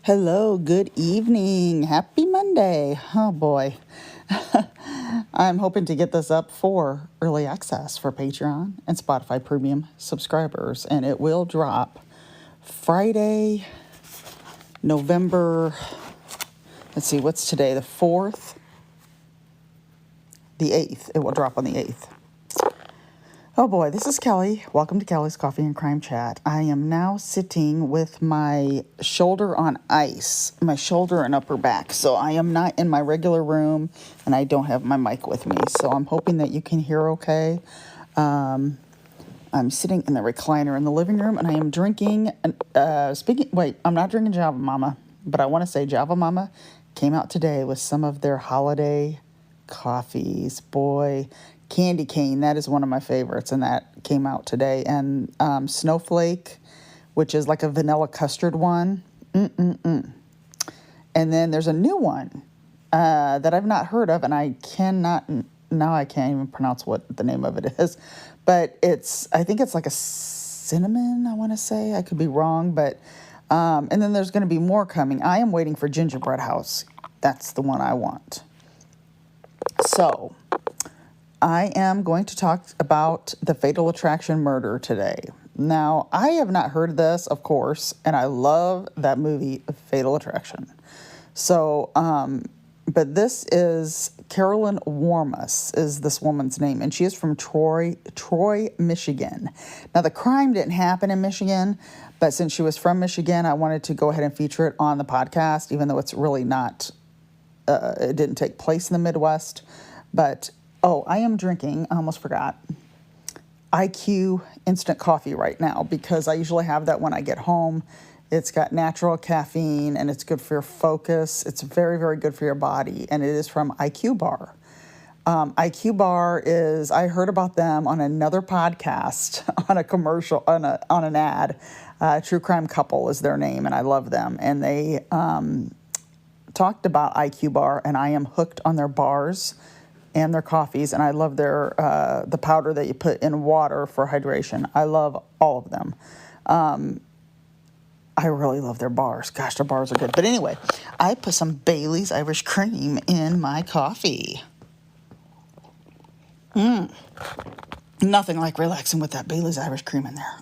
Hello, good evening. Happy Monday. Oh boy. I'm hoping to get this up for early access for Patreon and Spotify Premium subscribers, and it will drop Friday, November, let's see, what's today? The 4th? The 8th. It will drop on the 8th. Oh boy, this is Kelly. Welcome to Kelly's Coffee and Crime Chat. I am now sitting with my shoulder on ice, my shoulder and upper back. So I am not in my regular room and I don't have my mic with me. So I'm hoping that you can hear okay. I'm sitting in the recliner in the living room and I am drinking, I'm not drinking Java Mama, but I want to say Java Mama came out today with some of their holiday coffees. Boy, Candy Cane, that is one of my favorites, and that came out today. And Snowflake, which is like a vanilla custard one. And then there's a new one that I've not heard of, and I can't even pronounce what the name of it is. But I think it's like a cinnamon, I want to say. I could be wrong, but, and then there's going to be more coming. I am waiting for Gingerbread House. That's the one I want. So I am going to talk about the Fatal Attraction murder today. Now, I have not heard of this, of course, and I love that movie, Fatal Attraction. So, but this is Carolyn Warmus is this woman's name, and she is from Troy, Michigan. Now, the crime didn't happen in Michigan, but since she was from Michigan, I wanted to go ahead and feature it on the podcast, even though it's really not, it didn't take place in the Midwest, but I am drinking, I almost forgot, IQ instant coffee right now because I usually have that when I get home. It's got natural caffeine and it's good for your focus. It's very, very good for your body, and it is from IQ Bar. IQ Bar is, I heard about them on another podcast, on a commercial, on an ad. True Crime Couple is their name, and I love them. And they talked about IQ Bar, and I am hooked on their bars and their coffees, and I love their the powder that you put in water for hydration. I love all of them. I really love their bars. Gosh, their bars are good. But anyway, I put some Bailey's Irish Cream in my coffee. Nothing like relaxing with that Bailey's Irish Cream in there.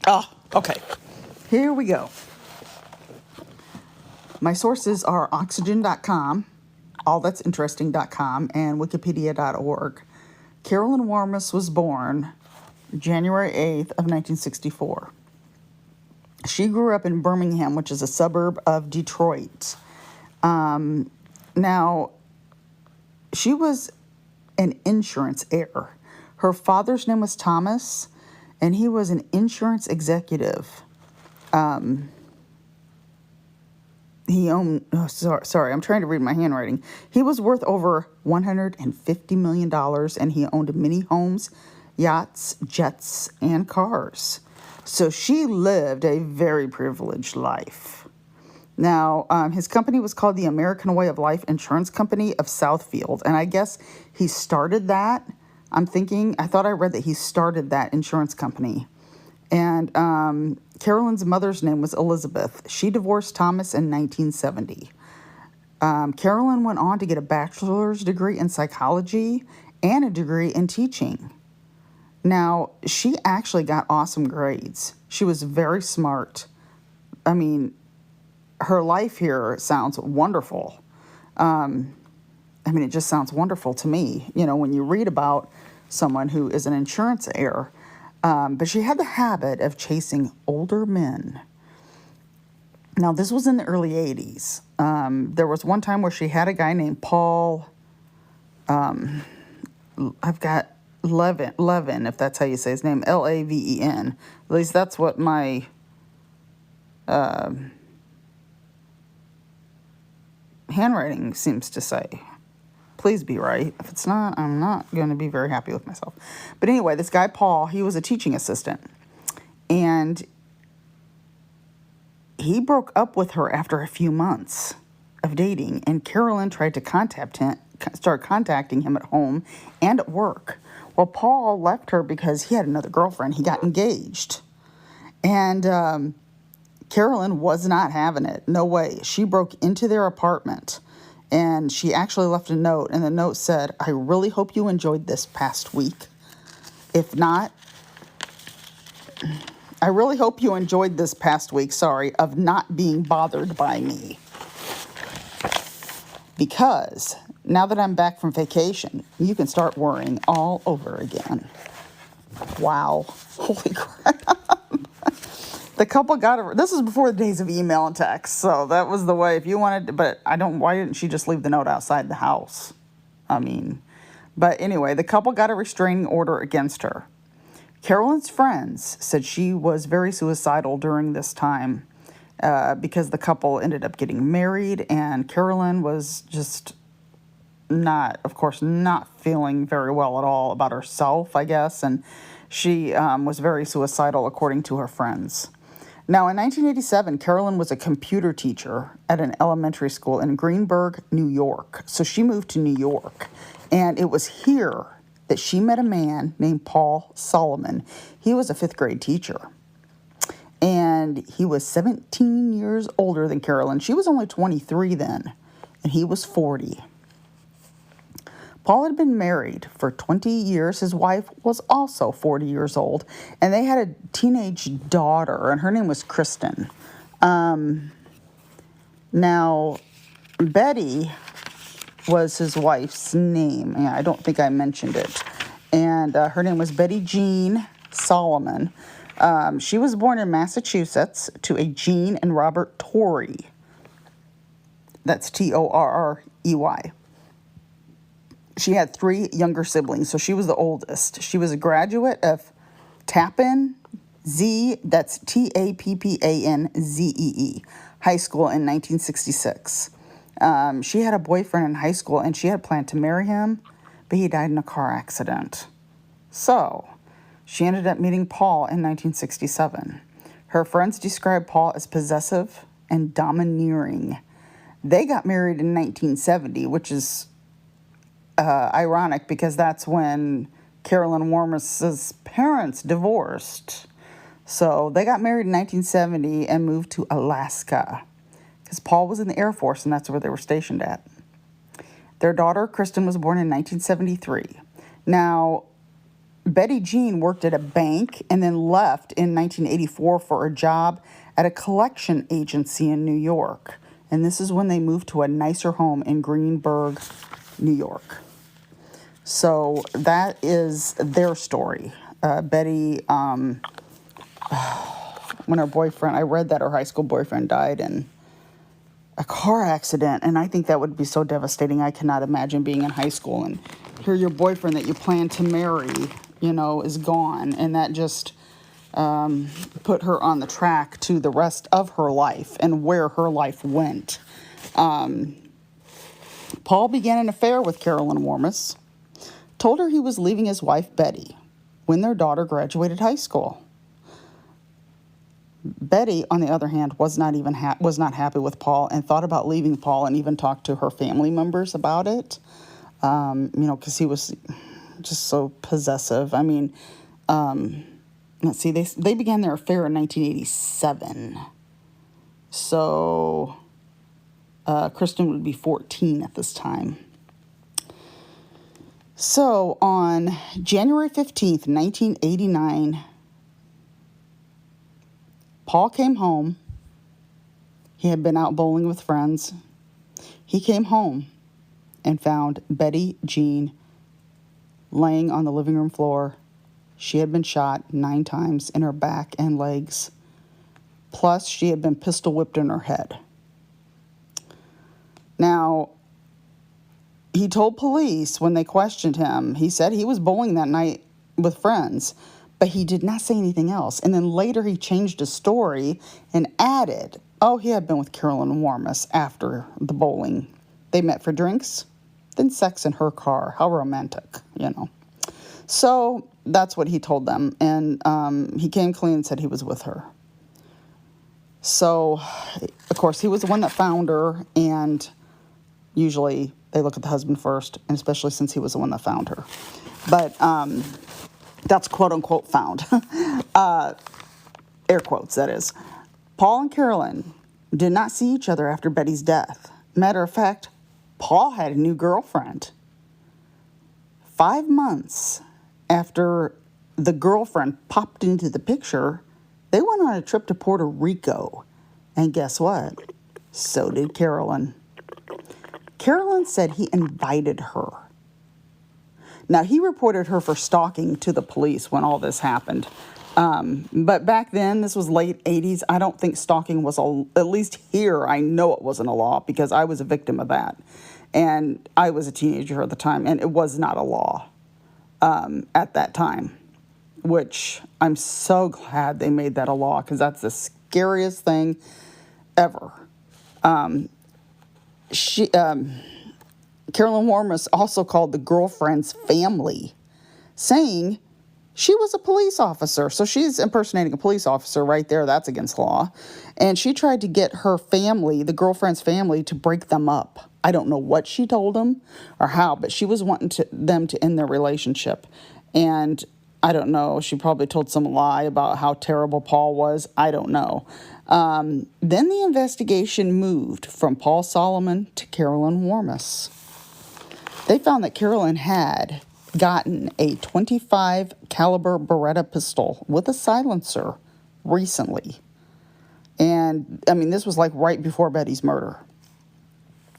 Oh, okay. Here we go. My sources are oxygen.com, allthat'sinteresting.com, and wikipedia.org. Carolyn Warmus was born January 8th of 1964. She grew up in Birmingham, which is a suburb of Detroit. Now, she was an insurance heir. Her father's name was Thomas, and he was an insurance executive. He owned, sorry, I'm trying to read my handwriting. He was worth over $150 million, and he owned many homes, yachts, jets, and cars. So she lived a very privileged life. Now, his company was called the American Way of Life Insurance Company of Southfield, and I guess he started that. I thought I read that he started that insurance company. And Carolyn's mother's name was Elizabeth. She divorced Thomas in 1970. Carolyn went on to get a bachelor's degree in psychology and a degree in teaching. Now, she actually got awesome grades. She was very smart. I mean, her life here sounds wonderful. It just sounds wonderful to me, when you read about someone who is an insurance heir. But she had the habit of chasing older men. Now, this was in the early 80s. There was one time where she had a guy named Paul, I've got Levin, if that's how you say his name, Laven. At least that's what my handwriting seems to say. Please be right. If it's not, I'm not going to be very happy with myself. But anyway, this guy, Paul, he was a teaching assistant. And he broke up with her after a few months of dating. And Carolyn tried to start contacting him at home and at work. Well, Paul left her because he had another girlfriend. He got engaged. And Carolyn was not having it. No way. She broke into their apartment and she actually left a note. And the note said, "I really hope you enjoyed this past week. If not, I really hope you enjoyed this past week, of not being bothered by me. Because now that I'm back from vacation, you can start worrying all over again." Wow. Holy crap. The couple this was before the days of email and text, so that was the way if you wanted to, but why didn't she just leave the note outside the house? But anyway, the couple got a restraining order against her. Carolyn's friends said she was very suicidal during this time because the couple ended up getting married, and Carolyn was just not feeling very well at all about herself, I guess, and she was very suicidal according to her friends. Now, in 1987, Carolyn was a computer teacher at an elementary school in Greenburgh, New York. So she moved to New York, and it was here that she met a man named Paul Solomon. He was a fifth grade teacher, and he was 17 years older than Carolyn. She was only 23 then, and he was 40. Paul had been married for 20 years. His wife was also 40 years old, and they had a teenage daughter, and her name was Kristen. Now, Betty was his wife's name. Yeah, I don't think I mentioned it. And her name was Betty Jean Solomon. She was born in Massachusetts to a Jean and Robert Torrey. That's Torrey. She had 3 younger siblings, so she was the oldest. She was a graduate of Tappan Zee, that's Tappanzee, high school in 1966. She had a boyfriend in high school, and she had planned to marry him, but he died in a car accident. So, she ended up meeting Paul in 1967. Her friends described Paul as possessive and domineering. They got married in 1970, which is ironic because that's when Carolyn Warmus's parents divorced. So they got married in 1970 and moved to Alaska because Paul was in the Air Force and that's where they were stationed at. Their daughter, Kristen, was born in 1973. Now, Betty Jean worked at a bank and then left in 1984 for a job at a collection agency in New York. And this is when they moved to a nicer home in Greenburgh, New York. So that is their story. Betty, when her boyfriend, I read that her high school boyfriend died in a car accident, and I think that would be so devastating. I cannot imagine being in high school and hear your boyfriend that you plan to marry, is gone, and that just put her on the track to the rest of her life and where her life went. Paul began an affair with Carolyn Warmus, told her he was leaving his wife Betty when their daughter graduated high school. Betty, on the other hand, was not happy with Paul and thought about leaving Paul and even talked to her family members about it, because he was just so possessive. Let's see, they began their affair in 1987. So Kristen would be 14 at this time. So on January 15th, 1989, Paul came home. He had been out bowling with friends. He came home and found Betty Jean laying on the living room floor. She had been shot 9 times in her back and legs. Plus, she had been pistol whipped in her head. Now, he told police when they questioned him, he said he was bowling that night with friends, but he did not say anything else. And then later he changed his story and added, he had been with Carolyn Warmus after the bowling. They met for drinks, then sex in her car. How romantic, So that's what he told them. And he came clean and said he was with her. So, of course, he was the one that found her, and usually they look at the husband first, and especially since he was the one that found her. But that's quote-unquote found. Air quotes, that is. Paul and Carolyn did not see each other after Betty's death. Matter of fact, Paul had a new girlfriend. 5 months after the girlfriend popped into the picture, they went on a trip to Puerto Rico. And guess what? So did Carolyn. Carolyn said he invited her. Now, he reported her for stalking to the police when all this happened. But back then, this was late 80s. I don't think stalking was, at least here, I know it wasn't a law because I was a victim of that. And I was a teenager at the time, and it was not a law at that time, which I'm so glad they made that a law because that's the scariest thing ever. Carolyn Warmus also called the girlfriend's family, saying she was a police officer. So she's impersonating a police officer right there. That's against law. And she tried to get her family, the girlfriend's family, to break them up. I don't know what she told them or how, but she was wanting them to end their relationship. And I don't know, she probably told some lie about how terrible Paul was. I don't know. Then the investigation moved from Paul Solomon to Carolyn Warmus. They found that Carolyn had gotten a .25 caliber Beretta pistol with a silencer recently. And, I mean, this was like right before Betty's murder.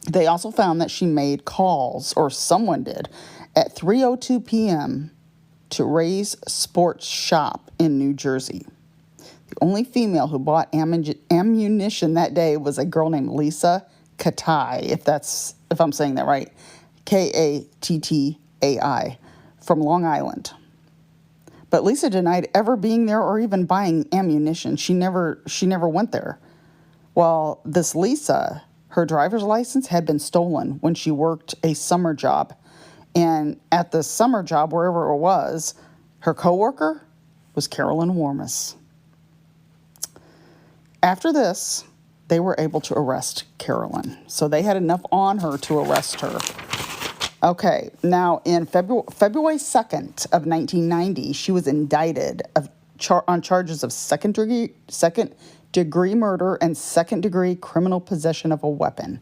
They also found that she made calls, or someone did, at 3:02 p.m. to Ray's Sports Shop in New Jersey. The only female who bought ammunition that day was a girl named Lisa Kattai, if I'm saying that right, Kattai, from Long Island. But Lisa denied ever being there or even buying ammunition. She never went there. Well, this Lisa, her driver's license had been stolen when she worked a summer job. And at the summer job, wherever it was, her coworker was Carolyn Warmus. After this, they were able to arrest Carolyn. So they had enough on her to arrest her. Okay, now in February 2nd of 1990, she was indicted on charges of second degree murder and second degree criminal possession of a weapon.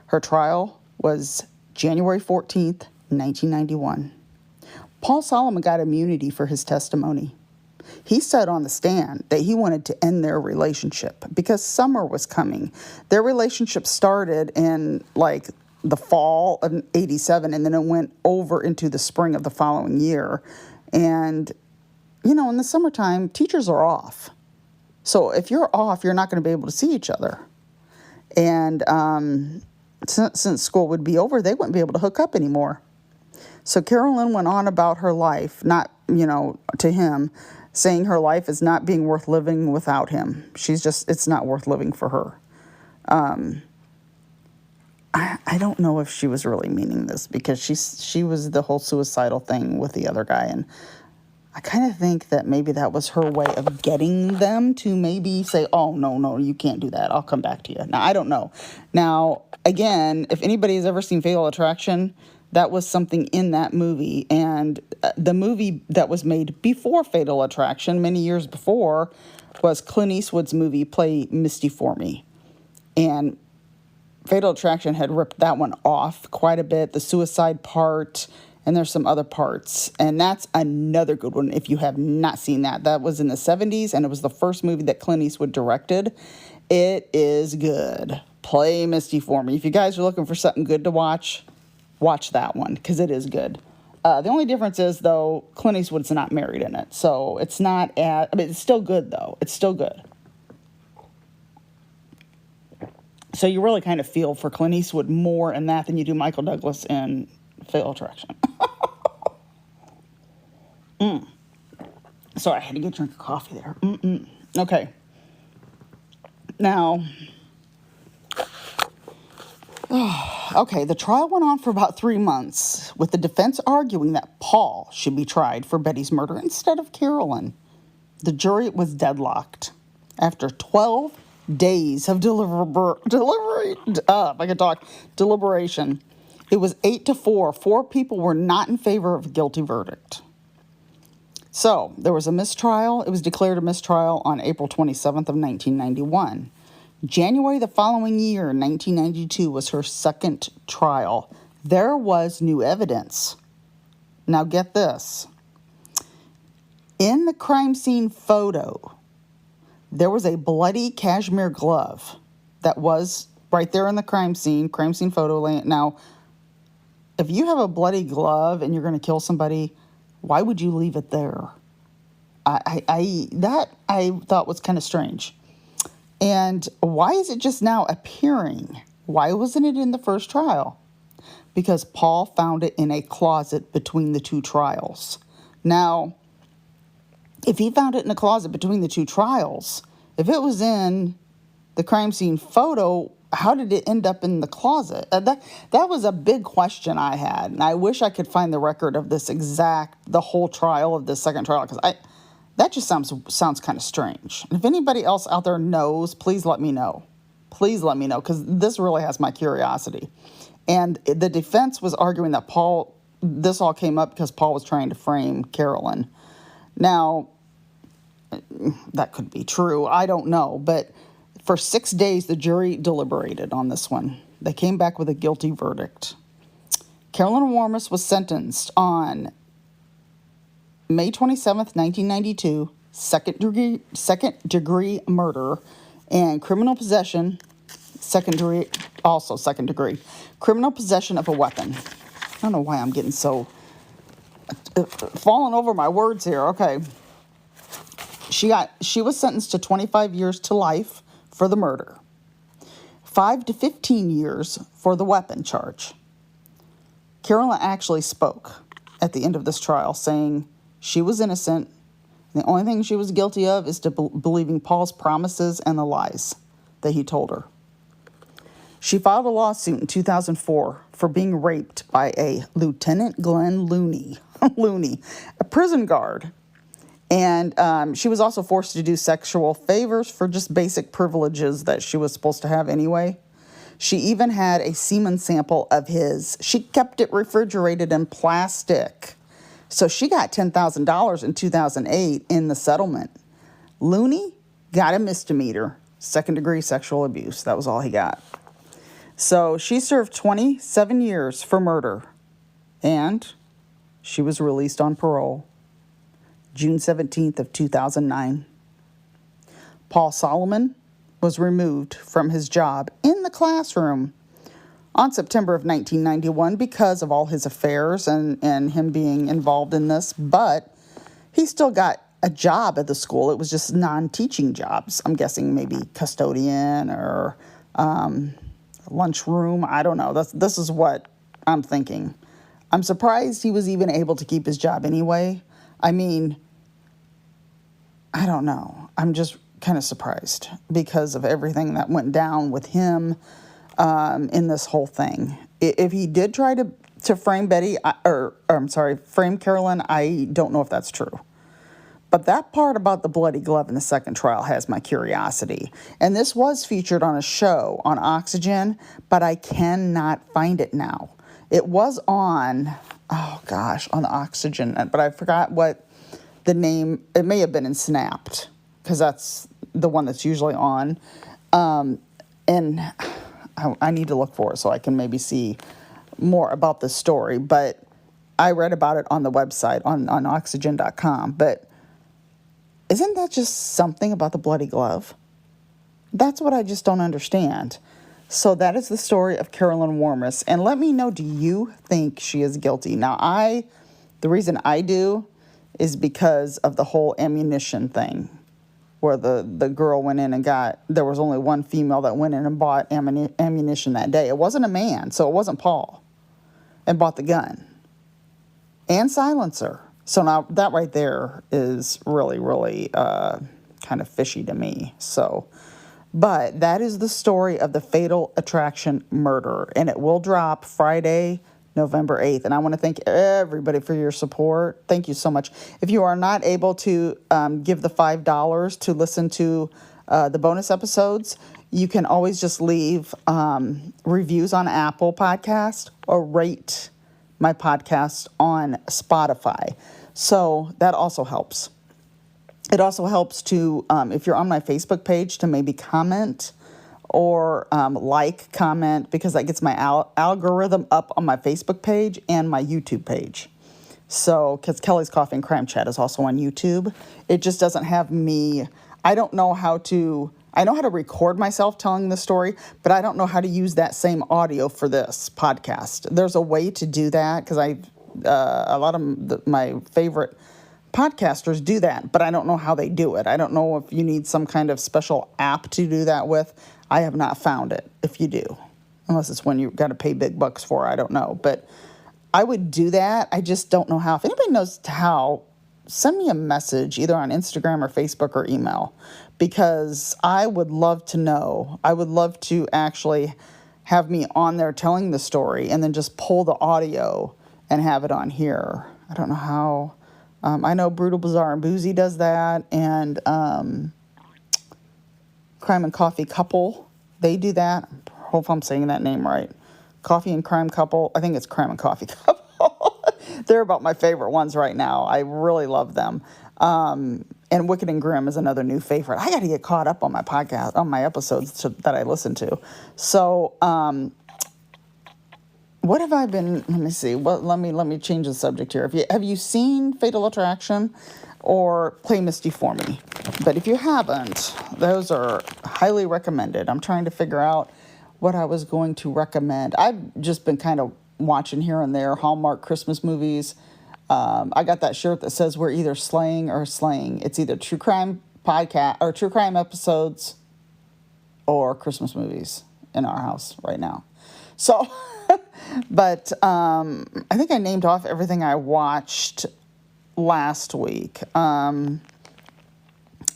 Her trial was January 14th, 1991. Paul Solomon got immunity for his testimony. He said on the stand that he wanted to end their relationship because summer was coming. Their relationship started in like the fall of 87, and then it went over into the spring of the following year. And, you know, in the summertime, teachers are off. So if you're off, you're not going to be able to see each other. And since school would be over, they wouldn't be able to hook up anymore. So Carolyn went on about her life, not, to him, saying her life is not being worth living without him. It's not worth living for her. I don't know if she was really meaning this because she was the whole suicidal thing with the other guy. And I kind of think that maybe that was her way of getting them to maybe say, oh, no, you can't do that. I'll come back to you. Now, I don't know. Now, again, if anybody has ever seen Fatal Attraction, that was something in that movie. And the movie that was made before Fatal Attraction, many years before, was Clint Eastwood's movie, Play Misty for Me. And Fatal Attraction had ripped that one off quite a bit, the suicide part, and there's some other parts. And that's another good one if you have not seen that. That was in the 70s, and it was the first movie that Clint Eastwood directed. It is good. Play Misty for Me. If you guys are looking for something good to watch that one, because it is good. The only difference is, though, Clint Eastwood's not married in it. So it's not it's still good, though. It's still good. So you really kind of feel for Clint Eastwood more in that than you do Michael Douglas in Fatal Attraction. Sorry, I had to get a drink of coffee there. Okay. Now, the trial went on for about 3 months, with the defense arguing that Paul should be tried for Betty's murder instead of Carolyn. The jury was deadlocked. After 12 days of deliberation, it was 8-4. 4 people were not in favor of a guilty verdict. So there was a mistrial. It was declared a mistrial on April 27th of 1991. January the following year, 1992, was her second trial. There was new evidence. Now get this. In the crime scene photo, there was a bloody cashmere glove that was right there in the crime scene photo. Now, if you have a bloody glove and you're going to kill somebody, why would you leave it there? I thought was kind of strange. And why is it just now appearing? Why wasn't it in the first trial? Because Paul found it in a closet between the two trials. Now, if he found it in a closet between the two trials, if it was in the crime scene photo, how did it end up in the closet? That was a big question I had, and I wish I could find the record of the whole trial of this second trial, because that just sounds kind of strange. And if anybody else out there knows, please let me know. Please let me know, because this really has my curiosity. And the defense was arguing that this all came up because Paul was trying to frame Carolyn. Now, that could be true. I don't know. But for 6 days, the jury deliberated on this one. They came back with a guilty verdict. Carolyn Warmus was sentenced on May 27th, 1992, second degree murder and criminal possession, second degree, criminal possession of a weapon. I don't know why I'm getting so falling over my words here. Okay. She was sentenced to 25 years to life for the murder, 5 to 15 years for the weapon charge. Carolyn actually spoke at the end of this trial, saying she was innocent. The only thing she was guilty of is believing Paul's promises and the lies that he told her. She filed a lawsuit in 2004 for being raped by a Lieutenant Glenn Looney, a prison guard. And she was also forced to do sexual favors for just basic privileges that she was supposed to have anyway. She even had a semen sample of his. She kept it refrigerated in plastic. So she got $10,000 in 2008 in the settlement. Looney got a misdemeanor, second-degree sexual abuse. That was all he got. So she served 27 years for murder, and she was released on parole June 17th of 2009. Paul Solomon was removed from his job in the classroom on September of 1991 because of all his affairs and him being involved in this, but he still got a job at the school. It was just non-teaching jobs. I'm guessing maybe custodian or lunchroom. I don't know. This is what I'm thinking. I'm surprised he was even able to keep his job anyway. I mean, I don't know. I'm just kind of surprised because of everything that went down with him in this whole thing. If he did try to frame frame Carolyn, I don't know if that's true. But that part about the bloody glove in the second trial has my curiosity. And this was featured on a show on Oxygen, but I cannot find it now. It was on Oxygen, but I forgot what the name, it may have been in Snapped, because that's the one that's usually on. And I need to look for it so I can maybe see more about the story. But I read about it on the website, on oxygen.com. But isn't that just something about the bloody glove? That's what I just don't understand. So that is the story of Carolyn Warmus. And let me know, do you think she is guilty? Now, the reason I do is because of the whole ammunition thing, where the girl went in and there was only one female that went in and bought ammunition that day. It wasn't a man, so it wasn't Paul, and bought the gun and silencer. So now that right there is really, really kind of fishy to me. So, but that is the story of the Fatal Attraction murder, and it will drop Friday, November 8th. And I want to thank everybody for your support. Thank you so much. If you are not able to give the $5 to listen to the bonus episodes, you can always just leave reviews on Apple Podcast or rate my podcast on Spotify. So that also helps. It also helps to, if you're on my Facebook page, to maybe comment or comment, because that gets my algorithm up on my Facebook page and my YouTube page. So, because Kelly's Coffee and Crime Chat is also on YouTube. It just doesn't have me. I don't know how to. I know how to record myself telling the story, but I don't know how to use that same audio for this podcast. There's a way to do that, because a lot of my favorite podcasters do that, but I don't know how they do it. I don't know if you need some kind of special app to do that with. I have not found it, if you do. Unless it's one you've got to pay big bucks for, I don't know. But I would do that. I just don't know how. If anybody knows how, send me a message either on Instagram or Facebook or email, because I would love to know. I would love to actually have me on there telling the story and then just pull the audio and have it on here. I don't know how. I know Brutal, Bizarre, and Boozy does that, and Crime and Coffee Couple, they do that. I hope I'm saying that name right. Coffee and Crime Couple. I think it's Crime and Coffee Couple. They're about my favorite ones right now. I really love them. And Wicked and Grim is another new favorite. I got to get caught up on my podcast, on my episodes that I listen to. So, what have I been? Let me see. Well, let me change the subject here. Have you seen Fatal Attraction or Play Misty for Me? But if you haven't, those are highly recommended. I'm trying to figure out what I was going to recommend. I've just been kind of watching here and there Hallmark Christmas movies. I got that shirt that says we're either slaying or slaying. It's either true crime podcast or true crime episodes or Christmas movies in our house right now. So, but I think I named off everything I watched last week.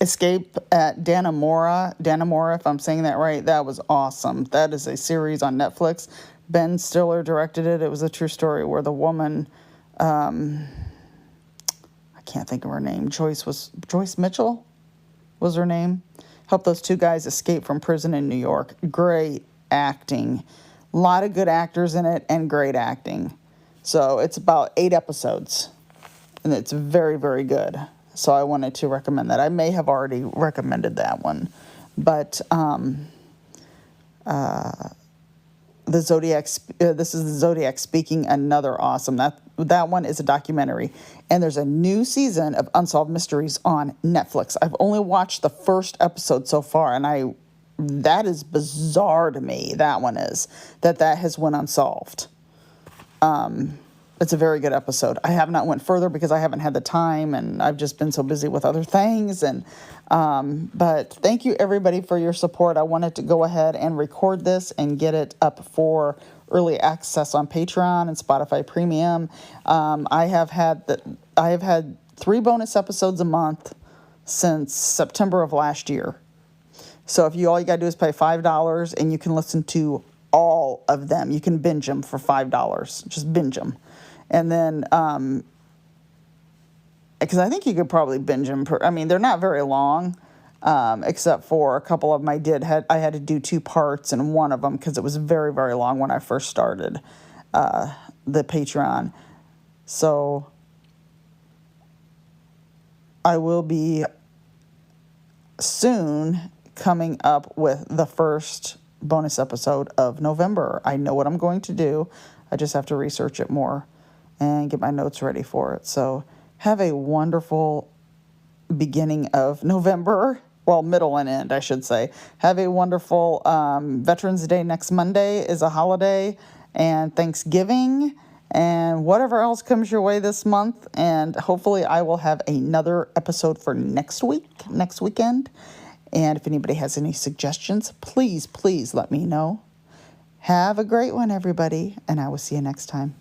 Escape at Dannemora, if I'm saying that right. That was awesome. That is a series on Netflix. Ben Stiller directed it. It was a true story where the woman, I can't think of her name. Joyce Mitchell was her name. Helped those two guys escape from prison in New York. Great acting. A lot of good actors in it and great acting. So it's about 8 episodes. And it's very, very good. So I wanted to recommend that. I may have already recommended that one. But the Zodiac, this is the Zodiac Speaking, another awesome. That one is a documentary. And there's a new season of Unsolved Mysteries on Netflix. I've only watched the first episode so far, and that is bizarre to me. That one is that has went unsolved. It's a very good episode. I have not went further because I haven't had the time, and I've just been so busy with other things. And but thank you everybody for your support. I wanted to go ahead and record this and get it up for early access on Patreon and Spotify Premium. I have had 3 bonus episodes a month since September of last year. So if all you got to do is pay $5 and you can listen to all of them. You can binge them for $5. Just binge them. And then, because I think you could probably binge them. They're not very long, except for a couple of them I had to do 2 parts in one of them because it was very, very long when I first started the Patreon. So I will be soon coming up with the first bonus episode of November. I know what I'm going to do. I just have to research it more and get my notes ready for it. So have a wonderful beginning of November. Well, middle and end, I should say. Have a wonderful Veterans Day next Monday is a holiday, and Thanksgiving, and whatever else comes your way this month. And hopefully I will have another episode for next weekend. And if anybody has any suggestions, please let me know. Have a great one, everybody, and I will see you next time.